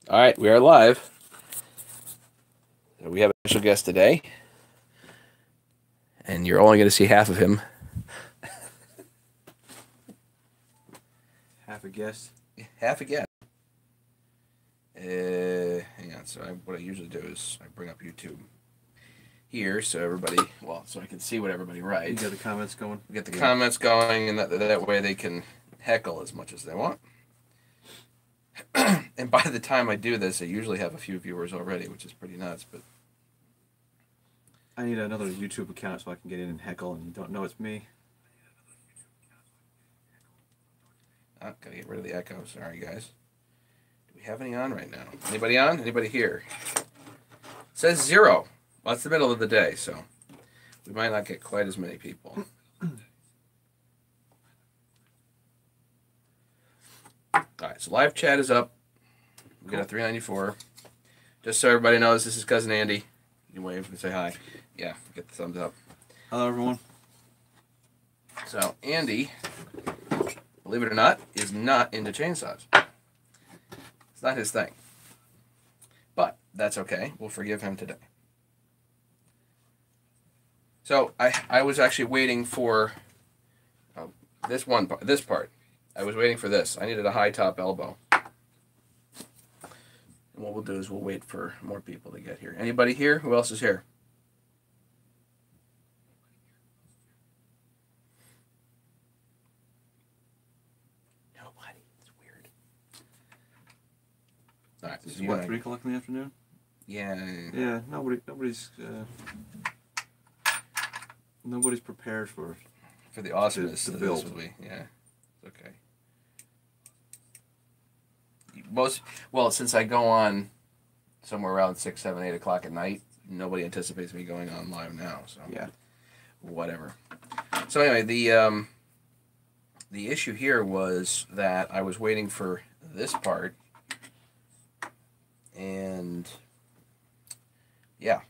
All right, we are live. We have a special guest today, and you're only going to see half of him. Half a guess. Half again. Hang on. So what I usually do is I bring up YouTube here, so everybody, so I can see what everybody You writes. got the comments going. We get the comments going, and that way they can heckle as much as they want. And by the time I do this, I usually have a few viewers already, which is pretty nuts. But I need another YouTube account so I can get in and heckle and you don't know it's me. Gotta get rid of the echo. Sorry, guys. Do we have any on right now? Anybody on? Anybody here? It says 0. Well, it's the middle of the day, so we might not get quite as many people. All right, so live chat is up. We got a 394. Just so everybody knows, this is Cousin Andy. You can wave and say hi. Yeah, get the thumbs up. Hello, everyone. So, Andy, believe it or not, is not into chainsaws. It's not his thing. But that's okay. We'll forgive him today. So, I was actually waiting for this part. I was waiting for this. I needed a high top elbow. And what we'll do is we'll wait for more people to get here. Anybody here? Who else is here? Nobody. It's weird. All right. Is it what, 3 o'clock in the afternoon? Yeah. Yeah, nobody's prepared for the awesomeness the that build. this will be. Yeah. Okay. Since I go on somewhere around 6, 7, 8 o'clock at night, nobody anticipates me going on live now. So yeah, whatever. So anyway, the issue here was that I was waiting for this part, and yeah,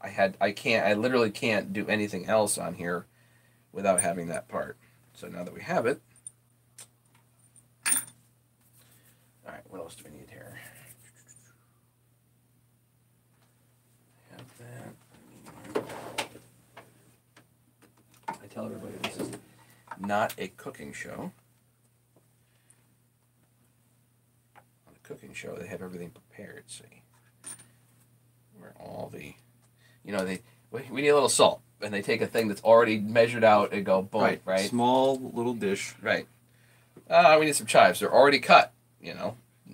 I literally can't do anything else on here without having that part. So now that we have it. All right, what else do we need here? Have that. I tell everybody this is not a cooking show. On a cooking show, they have everything prepared, see? Where all the, we need a little salt. And they take a thing that's already measured out and go, boom, right? Small little dish. Right. We need some chives. They're already cut.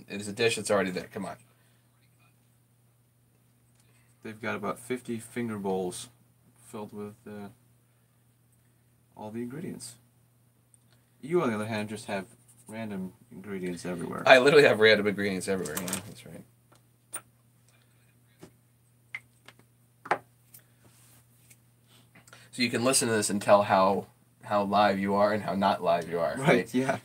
It is a dish that's already there. Come on. They've got about 50 finger bowls filled with all the ingredients. You, on the other hand, just have random ingredients everywhere. I literally have random ingredients everywhere. Yeah, that's right. So you can listen to this and tell how live you are and how not live you are. Right, yeah.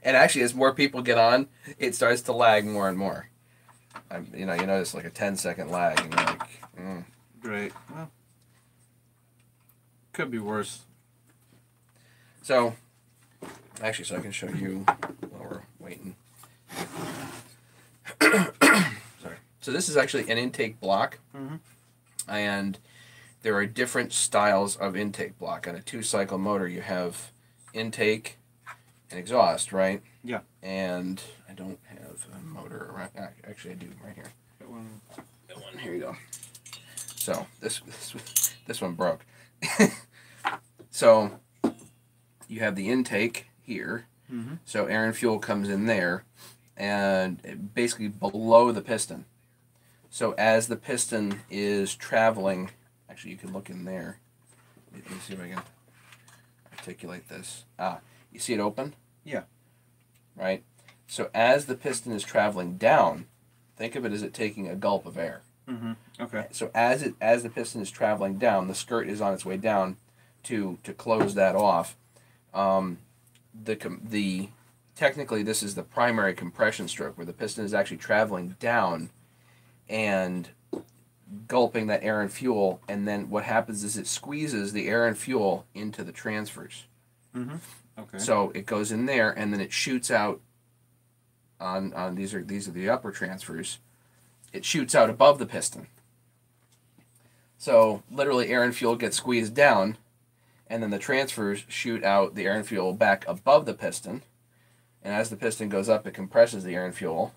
And actually, as more people get on, it starts to lag more and more. You notice like a 10-second lag, and you're like, Great. Well, could be worse. So, actually, so I can show you while we're waiting. Sorry. So this is actually an intake block, and there are different styles of intake block. On a 2-cycle motor, you have intake and exhaust, right? Yeah. And I don't have a motor around. Actually, I do right here. Got one. Here you go. So this one broke. So you have the intake here. So air and fuel comes in there, and basically below the piston. So as the piston is traveling, actually you can look in there. Let me see if I can articulate this. You see it open? Yeah. Right? So as the piston is traveling down, think of it as it taking a gulp of air. Okay. So as the piston is traveling down, the skirt is on its way down to close that off. Technically this is the primary compression stroke where the piston is actually traveling down and gulping that air and fuel, and then what happens is it squeezes the air and fuel into the transfers. Okay. So it goes in there, and then it shoots out on these are the upper transfers, it shoots out above the piston. So literally air and fuel get squeezed down, and then the transfers shoot out the air and fuel back above the piston. And as the piston goes up, it compresses the air and fuel,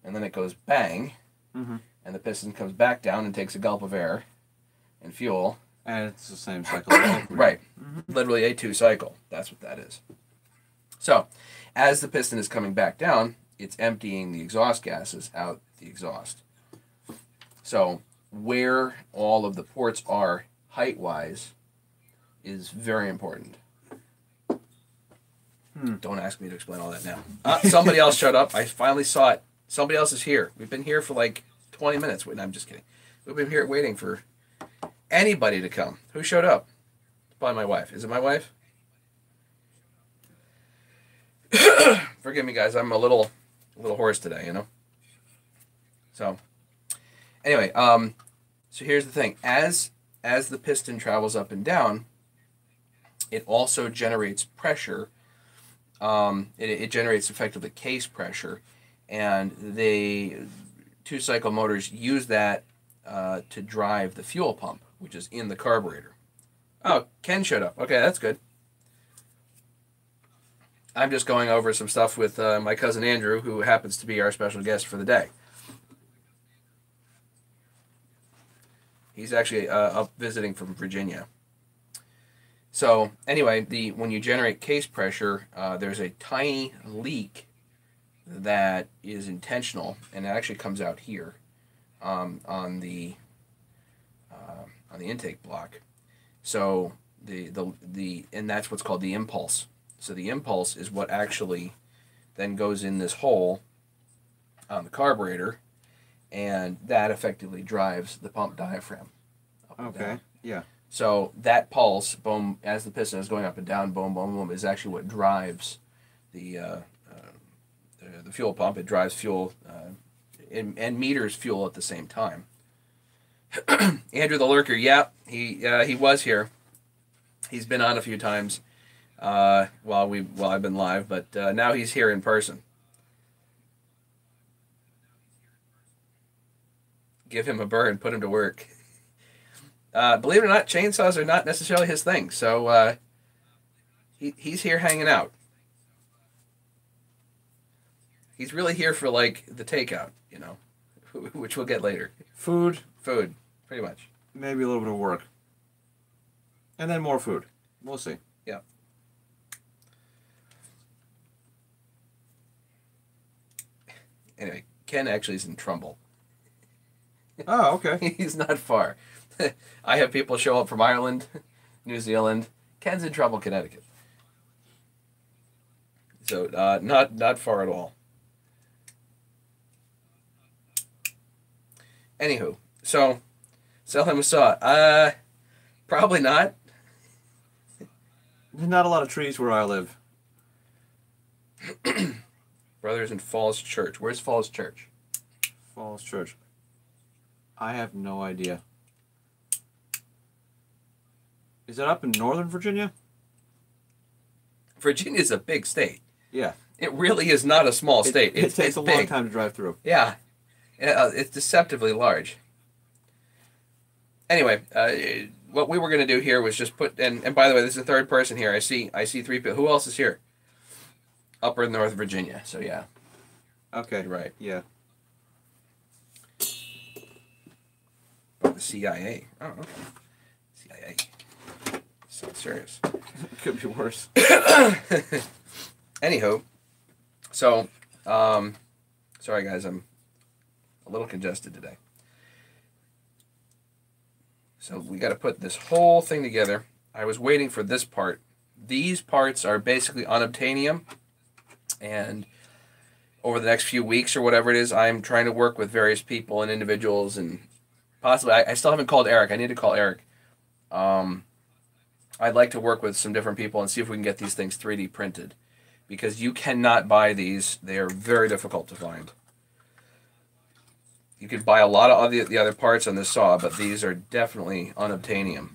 and then it goes bang, Mm-hmm. and the piston comes back down and takes a gulp of air and fuel. And it's the same cycle. Right. Literally a 2 cycle. That's what that is. So, as the piston is coming back down, it's emptying the exhaust gases out the exhaust. So, where all of the ports are height-wise is very important. Don't ask me to explain all that now. Somebody else showed up. I finally saw it. Somebody else is here. We've been here for like 20 minutes. Wait, no, I'm just kidding. We've been here waiting for anybody to come. Who showed up? Probably my wife. Is it my wife? Forgive me, guys. I'm a little hoarse today, you know. So, anyway, so here's the thing. As the piston travels up and down, it also generates pressure. It generates effectively case pressure, and the 2-cycle motors use that to drive the fuel pump, which is in the carburetor. Oh, Ken showed up. Okay, that's good. I'm just going over some stuff with my cousin Andrew, who happens to be our special guest for the day. He's actually up visiting from Virginia. So anyway, when you generate case pressure, there's a tiny leak that is intentional, and it actually comes out here on the intake block. So and that's what's called the impulse. So the impulse is what actually then goes in this hole on the carburetor, and that effectively drives the pump diaphragm up and down. Yeah. So that pulse, boom, as the piston is going up and down, boom, boom, boom, is actually what drives the fuel pump. It drives fuel and meters fuel at the same time. Andrew the Lurker, yeah, he was here. He's been on a few times while I've been live, but now he's here in person. Give him a burn, put him to work. Believe it or not, chainsaws are not necessarily his thing, so he's here hanging out. He's really here for, like, the takeout, you know, which we'll get later. Food, pretty much. maybe a little bit of work. And then more food. We'll see. Yeah. Anyway, Ken actually is in Trumbull. Oh, okay. He's not far. I have people show up from Ireland, New Zealand. Ken's in Trumbull, Connecticut. So not far at all. Anywho, so sell him a saw. Probably not. There's not a lot of trees where I live. Brothers in Falls Church. Where's Falls Church? Falls Church. I have no idea. Is that up in Northern Virginia? Virginia's a big state. Yeah. It really is not a small state. It takes a long big. time to drive through. Yeah. It's deceptively large. Anyway, what we were going to do here was just put... And by the way, this is the third person here. I see 3 people. Who else is here? Upper North Virginia. So, yeah. Okay. You're right. Yeah. But the CIA. Oh, okay. CIA. So serious. Could be worse. Anywho, so, sorry guys, I'm a little congested today. So we got to put this whole thing together. I was waiting for this part. These parts are basically unobtainium, and over the next few weeks or whatever it is, I'm trying to work with various people and individuals, and possibly, I still haven't called Eric. I need to call Eric. I'd like to work with some different people and see if we can get these things 3D printed, because you cannot buy these. They are very difficult to find. You could buy a lot of the other parts on this saw, but these are definitely unobtainium.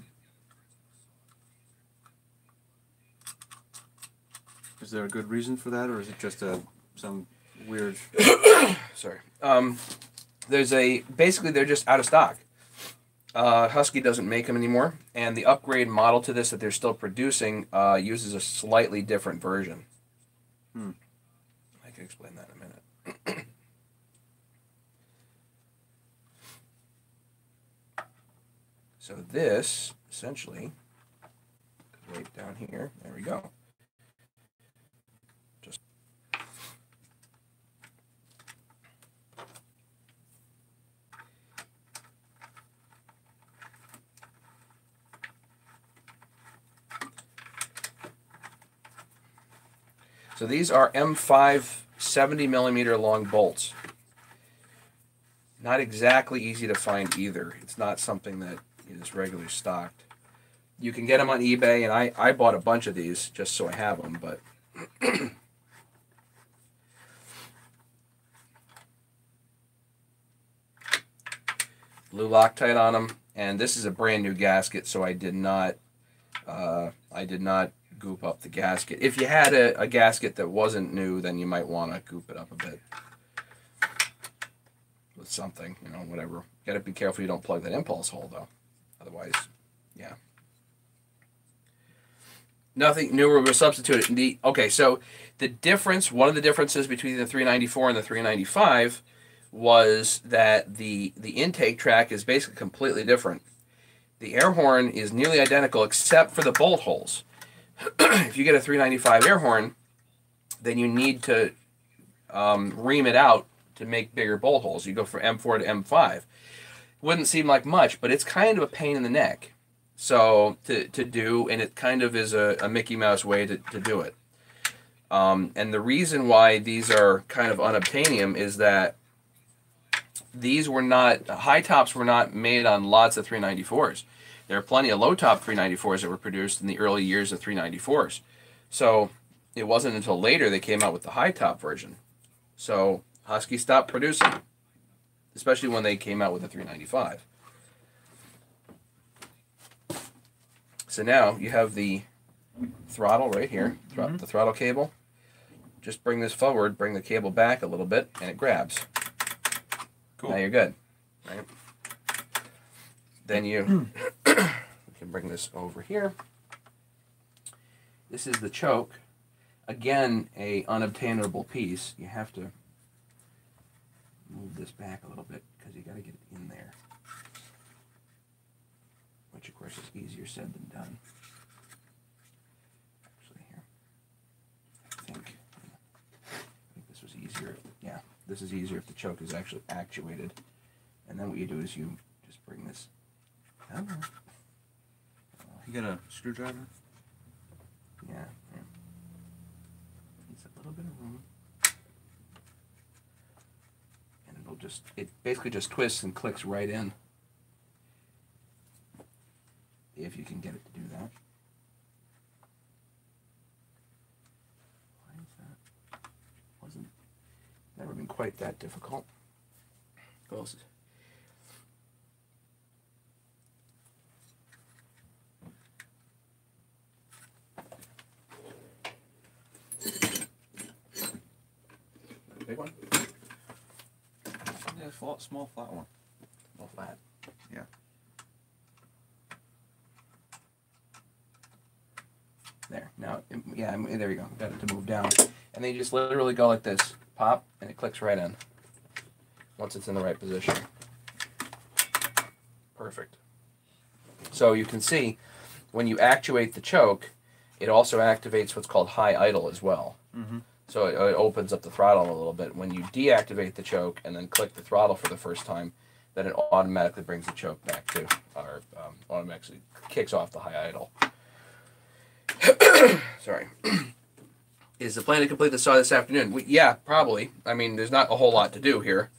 Is there a good reason for that, or is it just some weird. Sorry. Basically they're just out of stock. Husky doesn't make them anymore, and the upgrade model to this that they're still producing uses a slightly different version. I can explain that in a minute. So this, essentially, right down here, there we go. Just so these are M5 70mm long bolts. Not exactly easy to find either. It's not something that is regularly stocked. You can get them on eBay, and I bought a bunch of these just so I have them, but blue Loctite on them, and this is a brand new gasket, so I did not goop up the gasket. If you had a gasket that wasn't new, then you might want to goop it up a bit with something, you know, whatever. You gotta be careful you don't plug that impulse hole though. Otherwise, yeah. Nothing newer was substituted. Okay, so the difference, one of the differences between the 394 and the 395 was that the intake track is basically completely different. The air horn is nearly identical except for the bolt holes. If you get a 395 air horn, then you need to ream it out to make bigger bolt holes. You go from M4 to M5. Wouldn't seem like much, but it's kind of a pain in the neck. So to do, and it kind of is a Mickey Mouse way to do it. And the reason why these are kind of unobtainium is that these were not, high tops were not made on lots of 394s. There are plenty of low top 394s that were produced in the early years of 394s. So it wasn't until later they came out with the high top version. So Husky stopped producing, especially when they came out with the 395. So now you have the throttle right here, the throttle cable. Just bring this forward, bring the cable back a little bit, and it grabs. Cool. Now you're good, right? Then you can bring this over here. This is the choke. Again, a unobtainable piece. You have to move this back a little bit because you got to get it in there. Which, of course, is easier said than done. Actually, here, I think this was easier. Yeah, this is easier if the choke is actually actuated. And then what you do is you just bring this. You got a screwdriver? Yeah. Needs a little bit of room. And it'll just, it basically just twists and clicks right in. If you can get it to do that. Why is that? Wasn't, never been quite that difficult. Goes. Big one? Yeah, small flat one. Small flat. Yeah. There. Now, yeah, there you go. Got it to move down. And then you just literally go like this. Pop, and it clicks right in. Once it's in the right position. Perfect. So you can see, when you actuate the choke, it also activates what's called high idle as well. So it opens up the throttle a little bit. When you deactivate the choke and then click the throttle for the first time, then it automatically brings the choke back to, or automatically kicks off the high idle. Sorry. Is the plan to complete the saw this afternoon? Yeah, probably. I mean, there's not a whole lot to do here.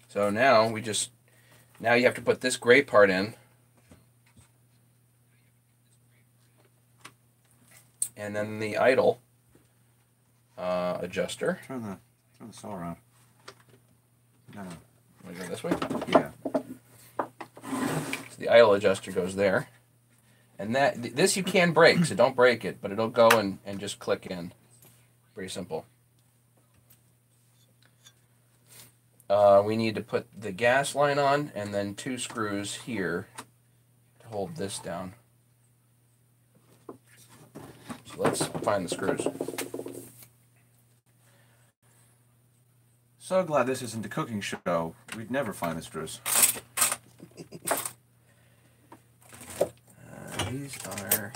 So now now you have to put this gray part in. And then the idle adjuster. Turn the saw around. No. Want to go this way? Yeah. the idle adjuster goes there. And this you can break, so don't break it, but it'll go and just click in. Pretty simple. We need to put the gas line on and then 2 screws here to hold this down. So let's find the screws. So glad this isn't a cooking show. We'd never find the screws. These are...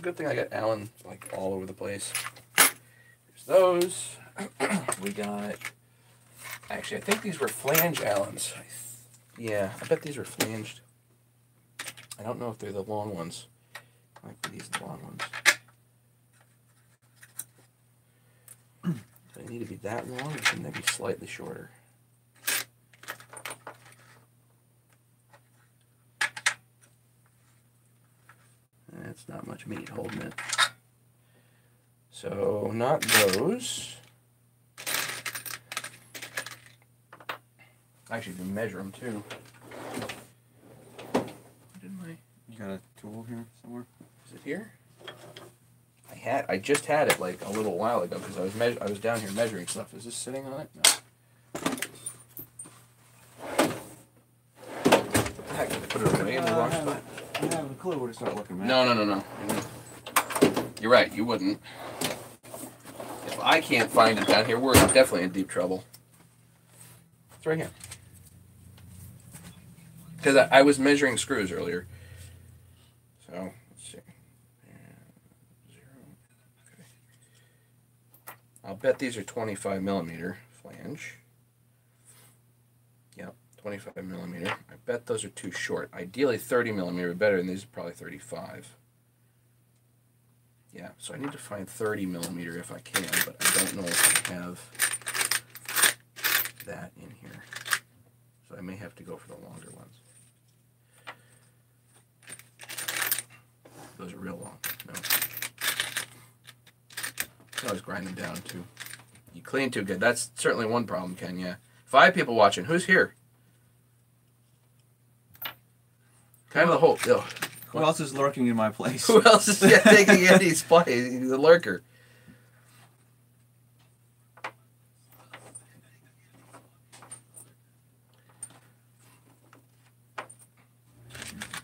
Good thing I got Allen like all over the place. There's those. We got... Actually, I think these were flange Allens. Yeah, I bet these were flanged. I don't know if they're the long ones. Might be these long ones. Do they need to be that long, or can they be slightly shorter? That's not much meat holding it. So, not those. Actually, you can measure them too. You got a tool here somewhere? Is it here? I just had it like a little while ago because I was down here measuring stuff. Is this sitting on it? No. What the heck? Did I put it away in the wrong spot? I have a clue where to start looking, man. No. You're right. You wouldn't. If I can't find it down here, we're definitely in deep trouble. It's right here. Because I was measuring screws earlier. So, let's see. Okay. I'll bet these are 25 millimeter flange. Yep, 25 millimeter. I bet those are too short. Ideally 30 millimeter would be better, and these are probably 35. Yeah, so I need to find 30 millimeter if I can, but I don't know if I have that in here. So I may have to go for the longer ones. Those are real long. No. You can always grind them down too. You clean too good. That's certainly one problem, Ken. Yeah. 5 people watching. Who's here? Kind of the whole. Oh. Who else is lurking in my place? Who else is taking Andy's place? He's the lurker.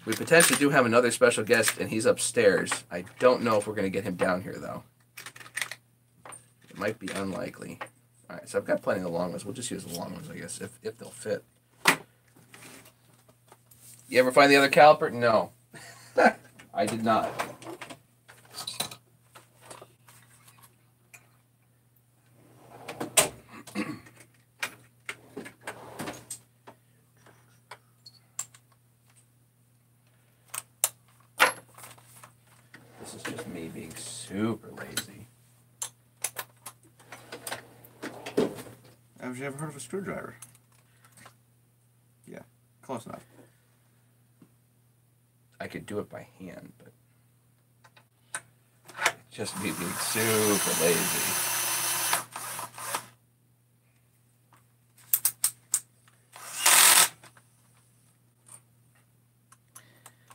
We potentially do have another special guest, and he's upstairs. I don't know if we're going to get him down here, though. It might be unlikely. All right, so I've got plenty of the long ones. We'll just use the long ones, I guess, if they'll fit. You ever find the other caliper? No. I did not. This is just me being super lazy. Have you ever heard of a screwdriver? Yeah, close enough. I could do it by hand, but just me being super lazy.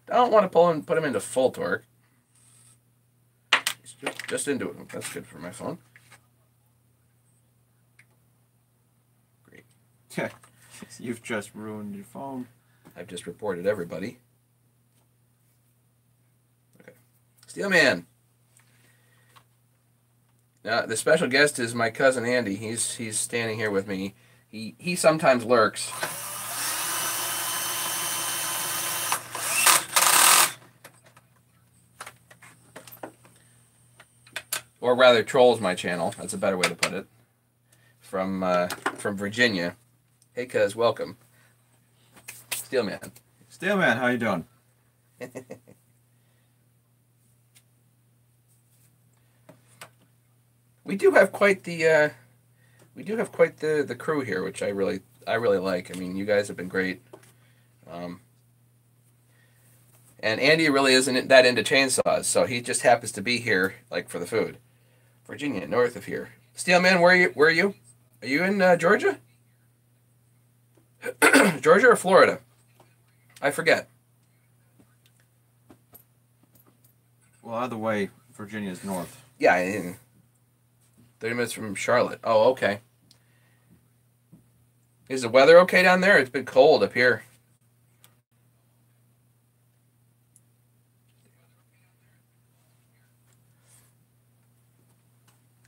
I don't want to put them into full torque. Just into it. That's good for my phone. Great. Yeah, you've just ruined your phone. I've just reported everybody. Okay. Steelman. Now, the special guest is my cousin Andy. He's standing here with me. He sometimes lurks. Or rather, trolls my channel. That's a better way to put it. From Virginia. Hey, cuz, welcome. Steelman. Steelman, how you doing? We do have quite the crew here, which I really like. I mean, you guys have been great. And And Andy really isn't that into chainsaws, so he just happens to be here, like, for the food. Virginia, north of here. Steelman, where are you? Where are you? Are you in Georgia? Georgia or Florida? I forget. Well, either way, Virginia's north. Yeah, 30 minutes from Charlotte. Oh, okay. Is the weather okay down there? It's been cold up here.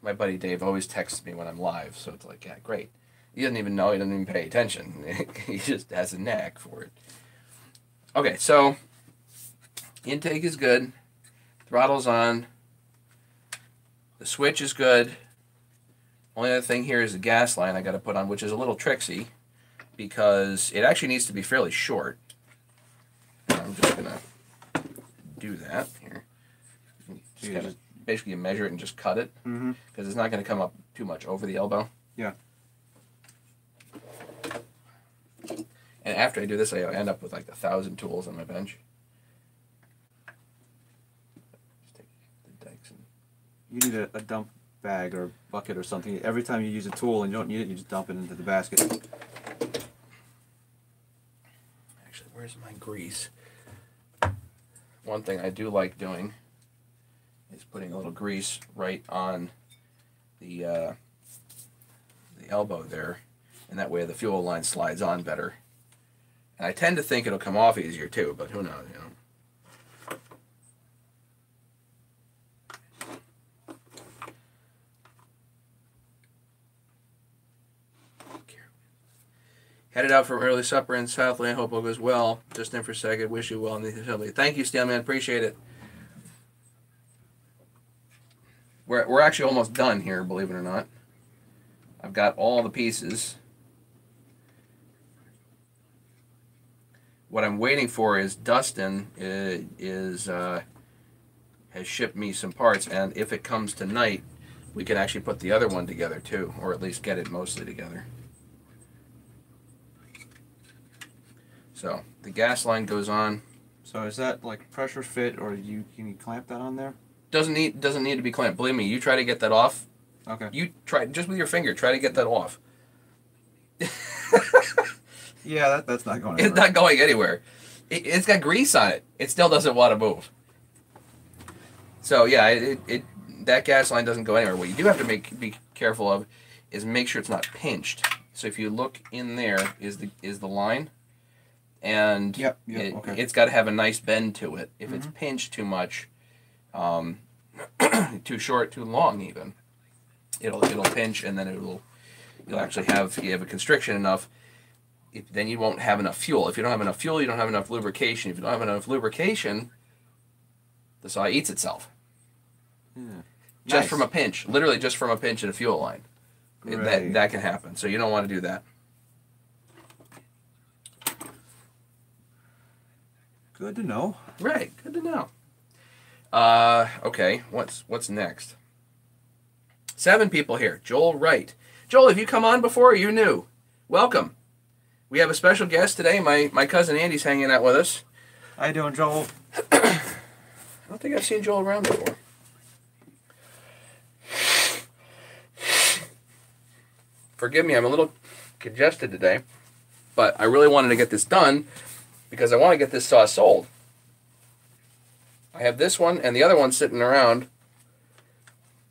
My buddy Dave always texts me when I'm live, so it's like, yeah, great. He doesn't even know, he doesn't even pay attention. He just has a knack for it. Okay, so intake is good. Throttle's on. The switch is good. Only other thing here is the gas line I got to put on, which is a little tricksy because it actually needs to be fairly short. I'm just going to do that here. Just kind of basically measure it and just cut it because it's not going to come up too much over the elbow. Yeah. And after I do this, I end up with like 1,000 tools on my bench. Just take the dikes and... You need a dump bag or bucket or something. Every time you use a tool and you don't need it, you just dump it into the basket. Actually, where's my grease? One thing I do like doing is putting a little grease right on the elbow there, and that way the fuel line slides on better. And I tend to think it'll come off easier too, but who knows, you know. Headed out from early supper in Southland. Hope all goes well. Just in for a second. Wish you well in the assembly. Thank you, Steelman. Appreciate it. We're actually almost done here, believe it or not. I've got all the pieces. What I'm waiting for is Dustin has shipped me some parts, and if it comes tonight, we can actually put the other one together too, or at least get it mostly together. So the gas line goes on. So is that like pressure fit, or can you clamp that on there? Doesn't need to be clamped. Believe me, you try to get that off. Okay. You try just with your finger. Try to get that off. Yeah, that's not going anywhere. It's not going anywhere. It's got grease on it. It still doesn't want to move. So yeah, that gas line doesn't go anywhere. What you do have to be careful of is make sure it's not pinched. So if you look in there is the line, and okay. It's got to have a nice bend to it. If it's pinched too much, too short, too long even, it'll pinch, and then you'll actually have a constriction enough. Then you won't have enough fuel. If you don't have enough fuel, you don't have enough lubrication. If you don't have enough lubrication, the saw eats itself. Yeah. Just Nice. from a pinch. Literally just from a pinch in a fuel line. Great. That can happen. So you don't want to do that. Good to know. Right. Good to know. Okay. What's next? 7 people here. Joel Wright. Joel, have you come on before? Or are you new? Welcome. We have a special guest today. My cousin Andy's hanging out with us. How you doing, Joel? I don't think I've seen Joel around before. Forgive me, I'm a little congested today, but I really wanted to get this done because I want to get this saw sold. I have this one and the other one sitting around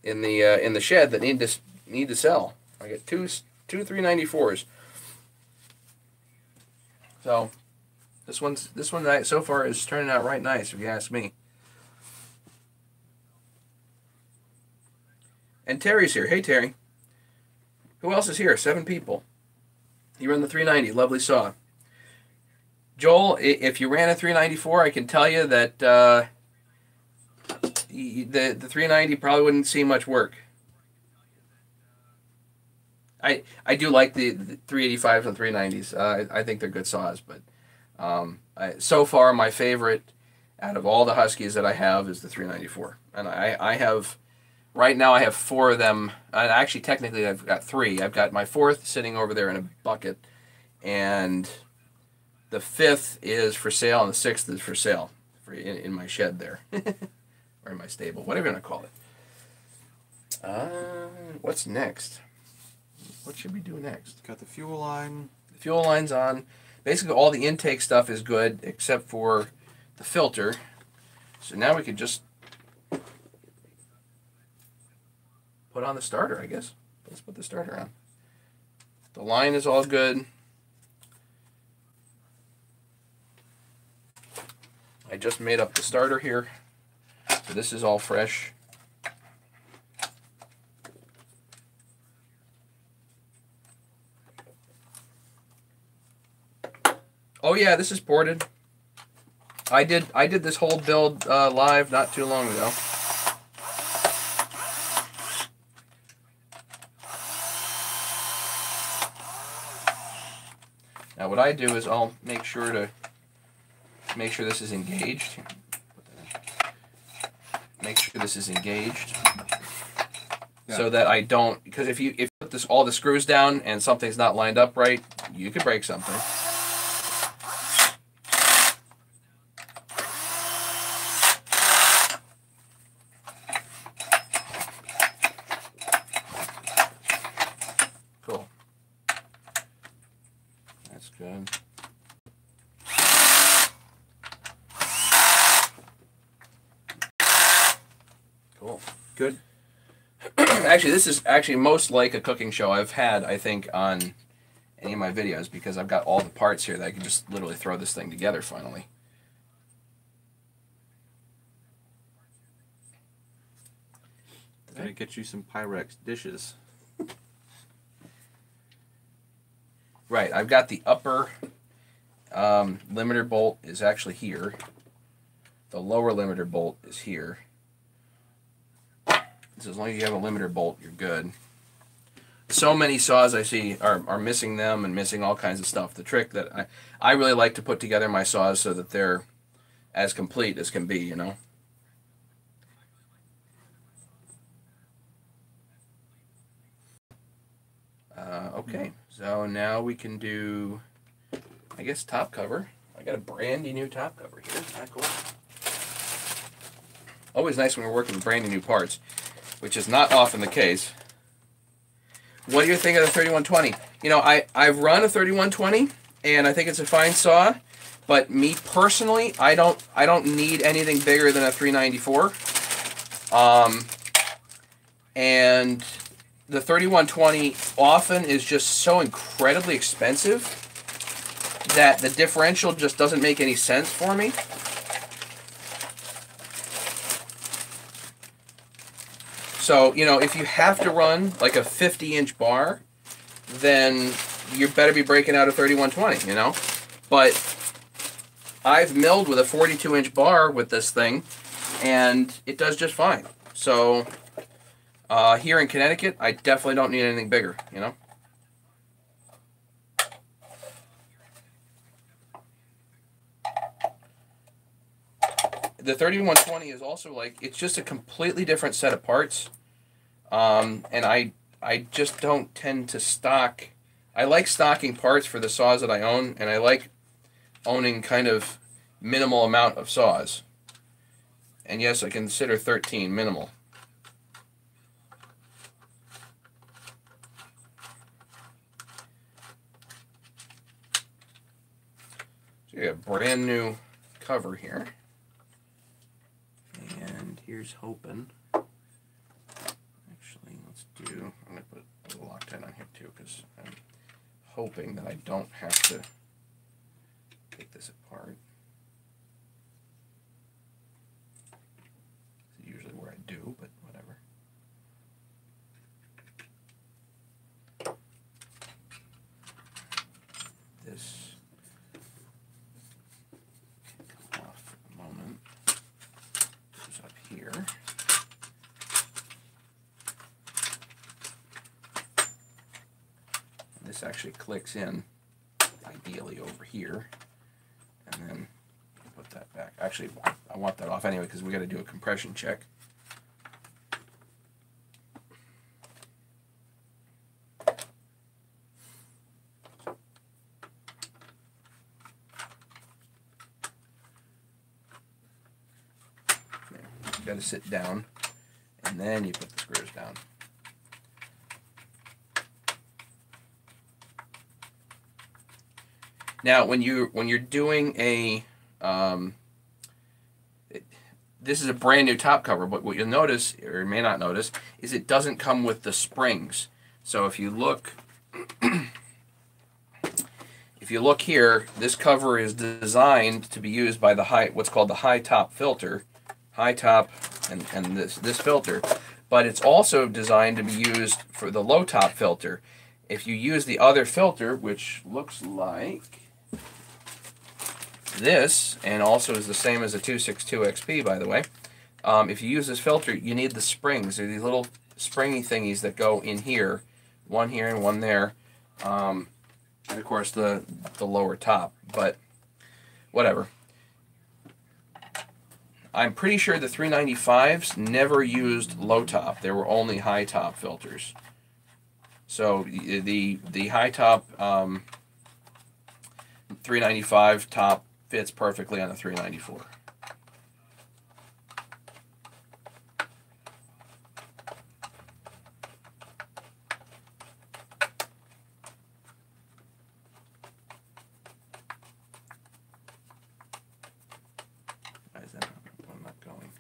in the shed that need to sell. I got two 394s. So this one so far is turning out right nice, if you ask me. And Terry's here. Hey, Terry. Who else is here? 7 people. You run the 390. Lovely saw. Joel, if you ran a 394, I can tell you that the 390 probably wouldn't see much work. I do like the 385s and 390s. I think they're good saws, but so far my favorite out of all the Huskies that I have is the 394. And I have... Right now I have 4 of them. Actually, technically I've got 3. I've got my 4th sitting over there in a bucket, and the 5th is for sale, and the 6th is for sale for in my shed there, or in my stable, whatever you want to call it. What's next? What should we do next? Got the fuel line. The fuel line's on. Basically, all the intake stuff is good except for the filter. So now we could just put on the starter, I guess. Let's put the starter on. The line is all good. I just made up the starter here. So this is all fresh. Oh yeah, this is ported. I did this whole build live not too long ago. Now what I do is I'll make sure this is engaged. Make sure this is engaged. Yeah. So that I don't, because if you put all the screws down and something's not lined up right, you could break something. Cool. That's good. Cool. Good. Actually, this is actually most like a cooking show I've had, I think, on any of my videos, because I've got all the parts here that I can just literally throw this thing together finally. Gonna get you some Pyrex dishes. Right, I've got the upper limiter bolt is actually here. The lower limiter bolt is here. So as long as you have a limiter bolt, you're good. So many saws I see are missing them and missing all kinds of stuff. The trick that I really like to put together my saws so that they're as complete as can be, you know. Okay, so now we can do, I guess, top cover. I got a brandy new top cover here. Isn't that cool? Always nice when we're working with brandy new parts, which is not often the case. What do you think of the 3120? You know, I've run a 3120, and I think it's a fine saw, but me personally, I don't need anything bigger than a 394. And the 3120 often is just so incredibly expensive that the differential just doesn't make any sense for me. So, you know, if you have to run like a 50-inch bar, then you better be breaking out a 3120, you know? But I've milled with a 42-inch bar with this thing, and it does just fine. So here in Connecticut, I definitely don't need anything bigger, you know? The 3120 is also like, it's just a completely different set of parts. And I just don't tend to stock. I like stocking parts for the saws that I own, and I like owning kind of minimal amount of saws. And yes, I consider 13 minimal. So you got a brand new cover here. And here's hoping. Actually, let's do, I'm going to put a little Loctite on here too, because I'm hoping that I don't have to take this apart. It's usually where I do, but whatever. This can come off for the moment. Goes up here. This actually clicks in, ideally over here, and then put that back. Actually, I want that off anyway because we got to do a compression check. got to sit down, and then you put the screws down. Now, when you're doing a this is a brand new top cover, but what you'll notice, or may not notice, is it doesn't come with the springs. So if you look, here, this cover is designed to be used by the what's called the high top filter, high top, and this filter, but it's also designed to be used for the low top filter. If you use the other filter, which looks like this, and also is the same as a 262 XP, by the way. If you use this filter, you need the springs. They're these little springy thingies that go in here, one here and one there, and of course the lower top. But whatever. I'm pretty sure the 395s never used low top. They were only high top filters. So the high top 395 top fits perfectly on a 394. Why is that not going?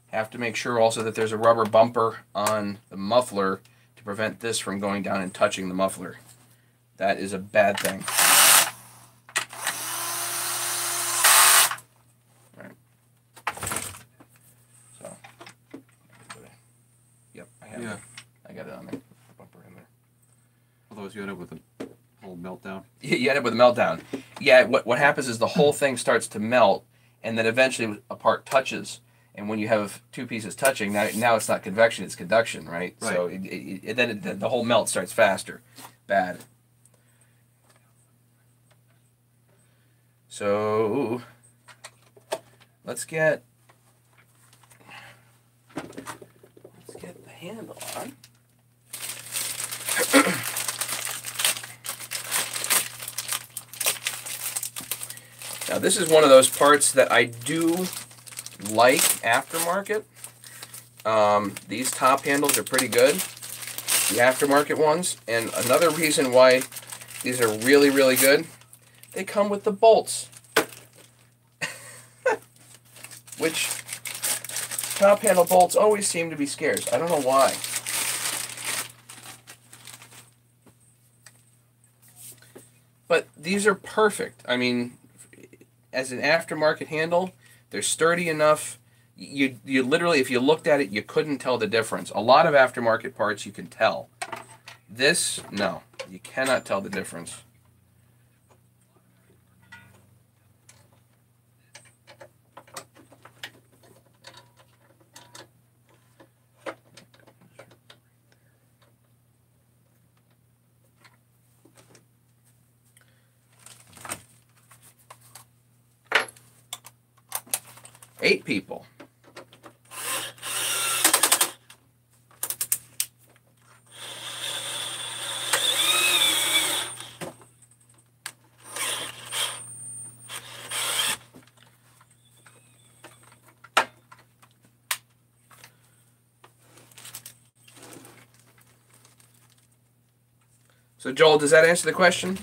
Have to make sure also that there's a rubber bumper on the muffler to prevent this from going down and touching the muffler. That is a bad thing. Right. So, yep, I have it. I got it on there. The bumper in there. Otherwise, you end up with a whole meltdown. You end up with a meltdown. Yeah, what happens is the whole thing starts to melt, and then eventually a part touches. And when you have two pieces touching, now it's not convection, it's conduction, right? So then the whole melt starts faster. Bad. So let's get the handle on. Now this is one of those parts that I do like aftermarket. These top handles are pretty good, the aftermarket ones, and another reason why these are really, really good, they come with the bolts, which top handle bolts always seem to be scarce. I don't know why. But these are perfect. I mean, as an aftermarket handle, they're sturdy enough. You literally, if you looked at it, you couldn't tell the difference. A lot of aftermarket parts you can tell. This, no, you cannot tell the difference. Eight people. So Joel, does that answer the question?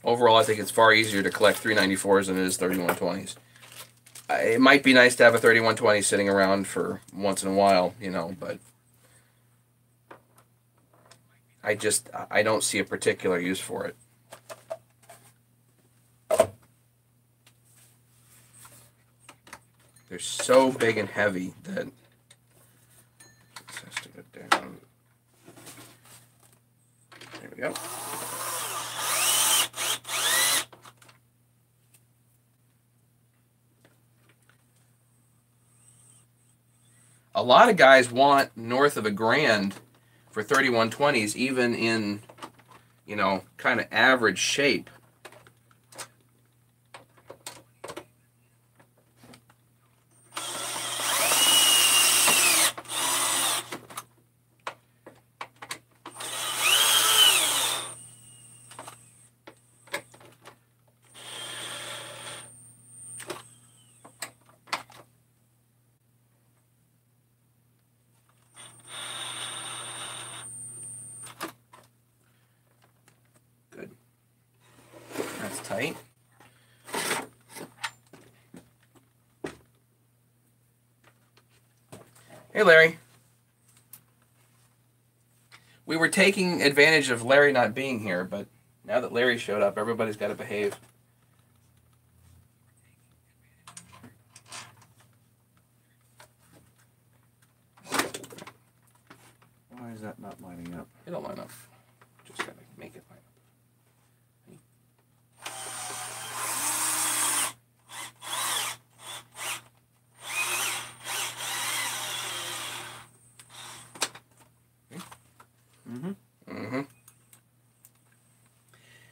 Overall, I think it's far easier to collect 394s than it is 3120s. It might be nice to have a 3120 sitting around for once in a while, you know, but I don't see a particular use for it. They're so big and heavy that this has to go down. There we go. A lot of guys want north of $1,000 for 3120s, even in, you know, kind of average shape. Tight. Hey, Larry. We were taking advantage of Larry not being here, but now that Larry showed up, everybody's got to behave. Why is that not lining up? It'll line up. Just got to make it line up.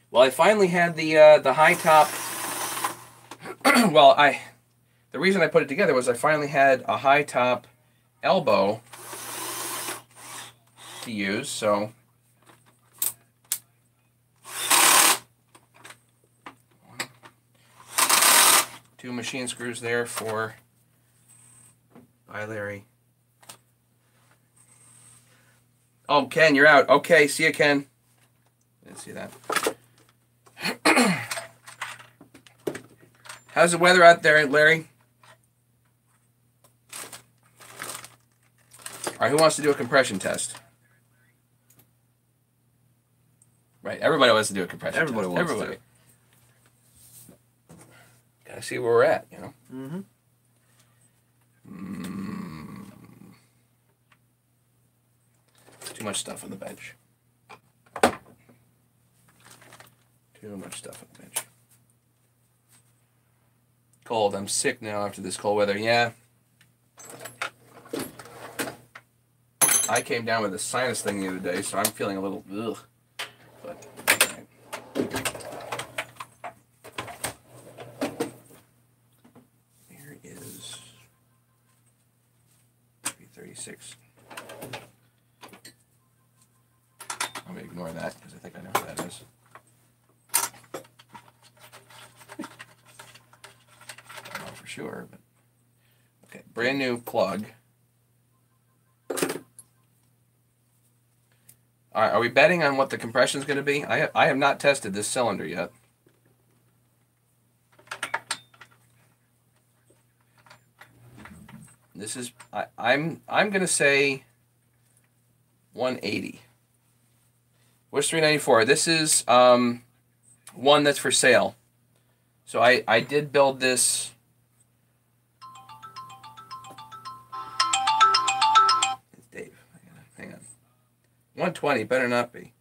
Well, I finally had the high top. Well, the reason I put it together was I finally had a high top elbow to use. So two machine screws there for bye, Larry. Oh, Ken, you're out. Okay, see you, Ken. Didn't see that. How's the weather out there, Larry? All right, who wants to do a compression test? Right, everybody wants to do a compression test. Everybody wants to. Gotta see where we're at, you know? Too much stuff on the bench. Too much stuff on the bench. Cold. I'm sick now after this cold weather. Yeah. I came down with a sinus thing the other day, so I'm feeling a little ugh. But right. Here is 336. I'm gonna ignore that because I think I know what that is. Sure, but okay, brand new plug. All right, are we betting on what the compression is going to be? I have not tested this cylinder yet. This is I'm going to say 180. Where's 394? This is one that's for sale. So I did build this. Dave, hang on. 120 better not be.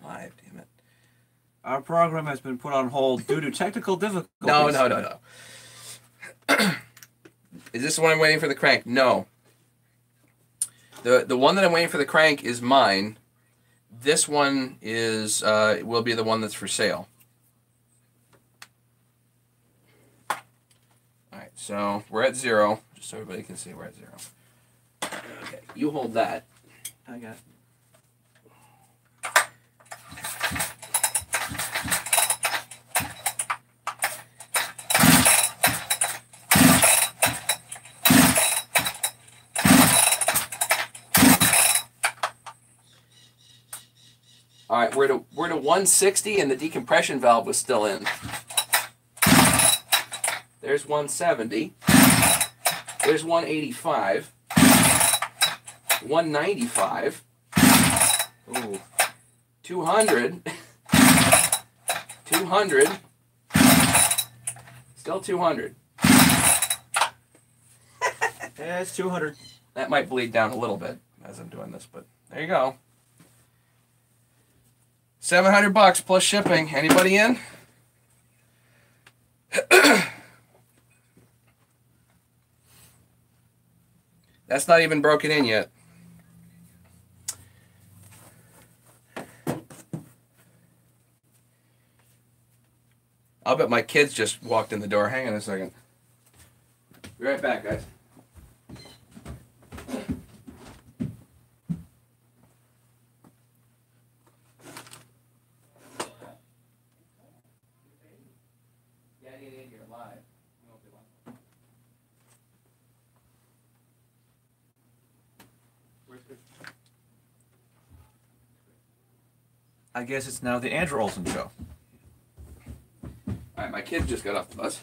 Live, damn it. Our program has been put on hold due to technical difficulties. No. Is this the one I'm waiting for the crank? No. The one that I'm waiting for the crank is mine. This one is will be the one that's for sale. Alright, so we're at 0. Just so everybody can see we're at 0. Okay, you hold that. I got it. All right, we're to 160 and the decompression valve was still in. There's 170. There's 185. 195. Ooh. 200. 200. Still 200. Yeah, it's 200. That might bleed down a little bit as I'm doing this, but there you go. $700 plus shipping. Anybody in? That's not even broken in yet. I'll bet my kids just walked in the door. Hang on a second. Be right back, guys. I guess it's now the Andrew Olson show. All right, my kids just got off the bus.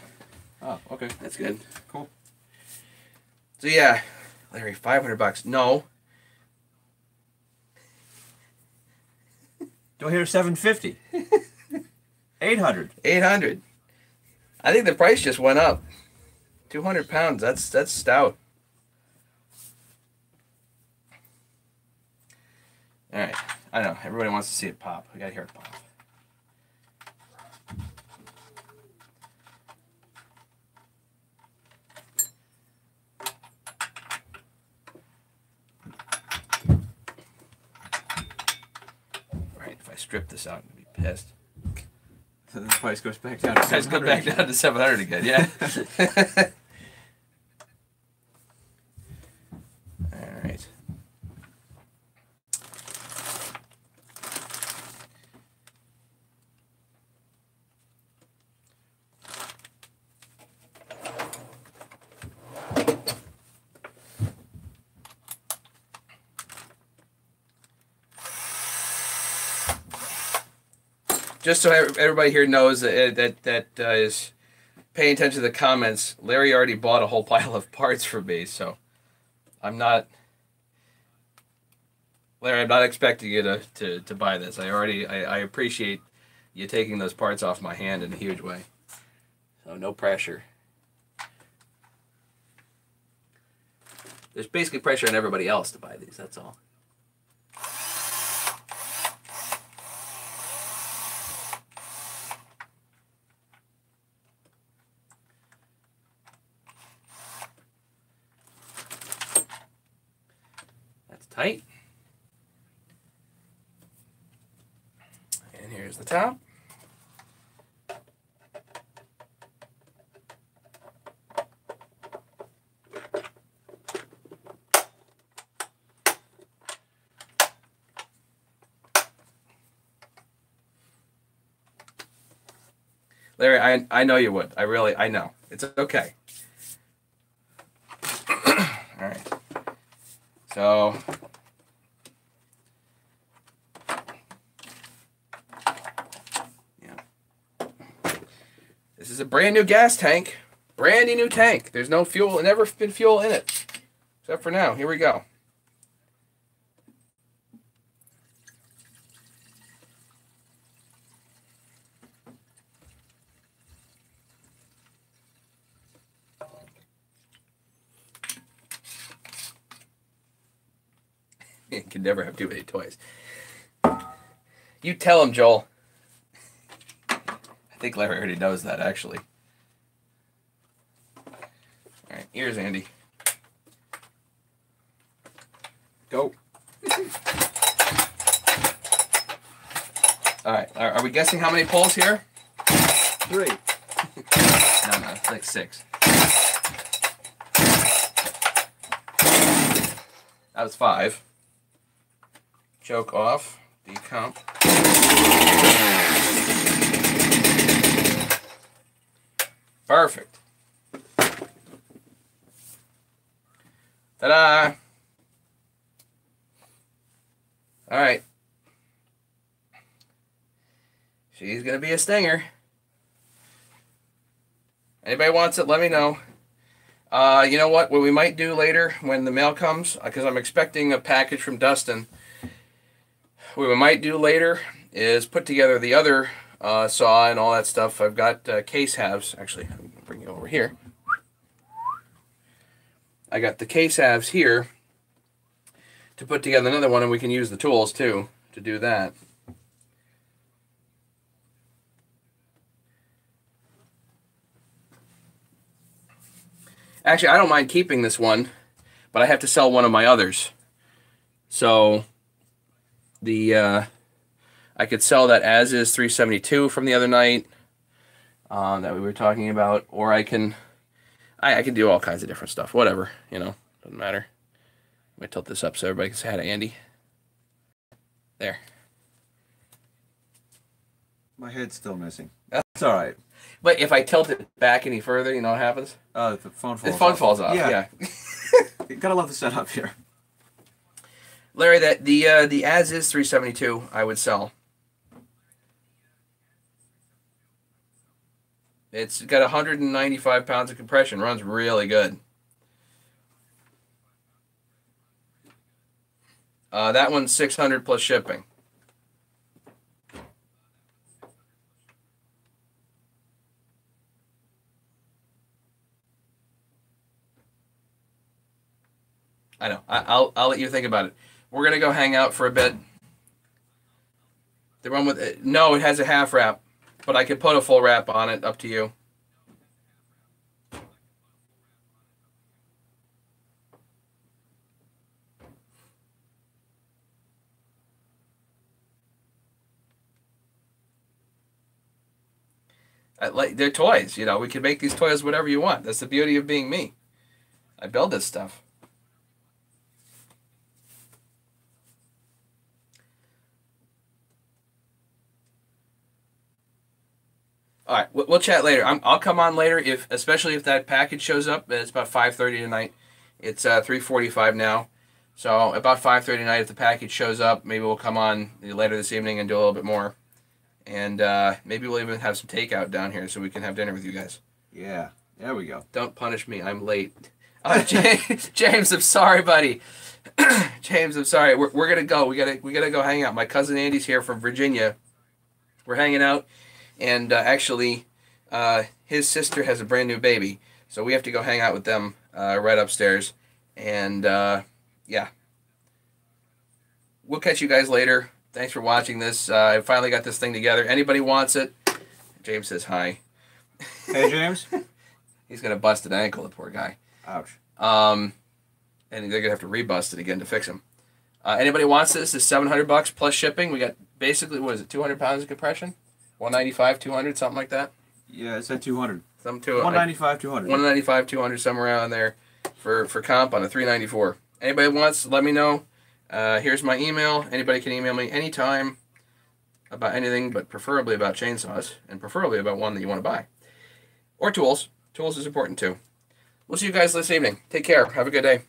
Oh, okay. That's good. Cool. So yeah, Larry, $500. No. Do I hear 750? 800. 800. I think the price just went up. 200 pounds. That's stout. All right. I know everybody wants to see it pop. We gotta hear it pop. All right. If I strip this out, I'm gonna be pissed. So the price goes back down to Let's go back down to 700 again. Yeah. All right. Just so everybody here knows that is paying attention to the comments, Larry already bought a whole pile of parts for me, so I'm not, Larry, I'm not expecting you to buy this. I appreciate you taking those parts off my hand in a huge way. So no pressure. There's basically pressure on everybody else to buy these, that's all. Tight. And here's the top. Larry, I know you would. I know. It's okay. All right. So this is a brand new gas tank. Brand new tank. There's no fuel, never been fuel in it. Except for now. Here we go. You can never have too many toys. You tell him, Joel. I think Larry already knows that, actually. All right, here's Andy. Go. All right, are we guessing how many poles here? 3. No, it's like 6. That was 5. Choke off. Decomp. Perfect. Ta-da! All right. She's going to be a stinger. Anybody wants it, let me know. You know what we might do later when the mail comes, because I'm expecting a package from Dustin. What we might do later is put together the other saw and all that stuff. I've got case halves. Actually, I'm going to bring you over here. I got the case halves here to put together another one, and we can use the tools too to do that. Actually, I don't mind keeping this one, but I have to sell one of my others. So the I could sell that as is 372 from the other night that we were talking about, or I can do all kinds of different stuff. Whatever, doesn't matter. Let me tilt this up so everybody can say hi to Andy. There. My head's still missing. That's all right. But if I tilt it back any further, you know what happens? The phone falls off. The phone falls off, yeah. You gotta love the setup here. Larry, that the as is 372 I would sell. It's got 195 pounds of compression. Runs really good. That one's 600 plus shipping. I know. I'll let you think about it. We're gonna go hang out for a bit. The one with it, no, it has a half wrap, but I could put a full wrap on it. Up to you. They're toys, we can make these toys whatever you want. That's the beauty of being me. I build this stuff. All right, we'll chat later. I'll come on later, especially if that package shows up. It's about 5:30 tonight. It's 3:45 now, so about 5:30 tonight, if the package shows up, maybe we'll come on later this evening and do a little bit more, and maybe we'll even have some takeout down here so we can have dinner with you guys. Yeah, there we go. Don't punish me. I'm late. James, I'm sorry, buddy. James, I'm sorry. We're gonna go. We gotta go hang out. My cousin Andy's here from Virginia. We're hanging out. And actually, his sister has a brand new baby, so we have to go hang out with them right upstairs. And yeah, we'll catch you guys later. Thanks for watching this. I finally got this thing together. Anybody wants it? James says hi. Hey, James. He's gonna bust an ankle, the poor guy. Ouch. And they're gonna have to rebust it again to fix him. Anybody wants this? It's $700 plus shipping. We got basically, what is it, 200 pounds of compression? 195, 200, something like that. Yeah, it said 200. 195, 200. 195, 200, somewhere around there for comp on a 394. Anybody wants, let me know. Here's my email. Anybody can email me anytime about anything, but preferably about chainsaws, and preferably about one that you want to buy. Or tools. Tools is important too. We'll see you guys this evening. Take care. Have a good day.